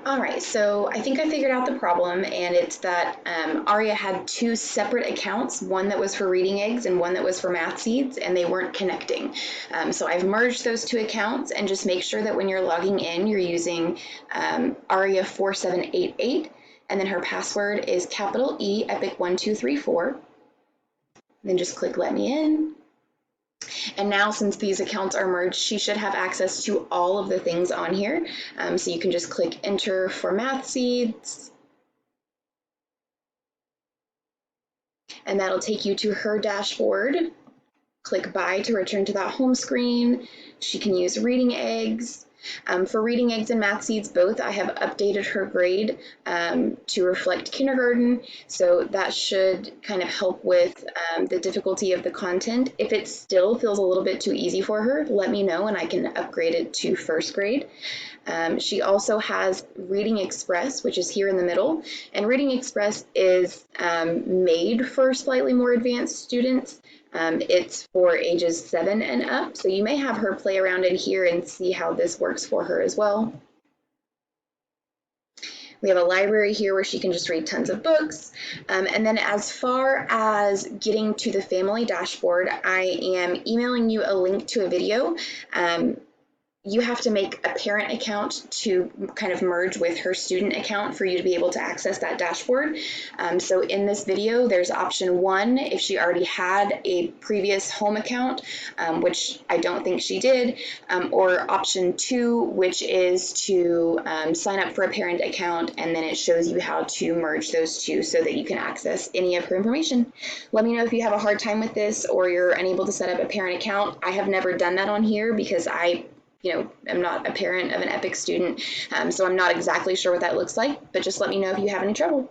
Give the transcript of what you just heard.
All right, so I think I figured out the problem, and it's that Aria had two separate accounts, one that was for Reading Eggs and one that was for Math Seeds, and they weren't connecting. So I've merged those two accounts, and just make sure that when you're logging in, you're using Aria4788, and then her password is capital E Epic1234. Then just click Let Me In. And now, since these accounts are merged, she should have access to all of the things on here. So you can just click Enter for Math Seeds, and that'll take you to her dashboard. Click Buy to return to that home screen. She can use Reading Eggs. For Reading Eggs and Math Seeds both, I have updated her grade to reflect kindergarten, so that should kind of help with the difficulty of the content. If it still feels a little bit too easy for her, let me know and I can upgrade it to first grade. She also has Reading Express, which is here in the middle, and Reading Express is made for slightly more advanced students. It's for ages 7 and up, so you may have her play around in here and see how this works for her as well. We have a library here where she can just read tons of books. And then as far as getting to the family dashboard, I am emailing you a link to a video. You have to make a parent account to kind of merge with her student account for you to be able to access that dashboard. So in this video, there's option 1 if she already had a previous home account, which I don't think she did, or option 2, which is to sign up for a parent account, and then it shows you how to merge those two so that you can access any of her information. Let me know if you have a hard time with this or you're unable to set up a parent account. I have never done that on here because I'm not a parent of an EPIC student, so I'm not exactly sure what that looks like, but just let me know if you have any trouble.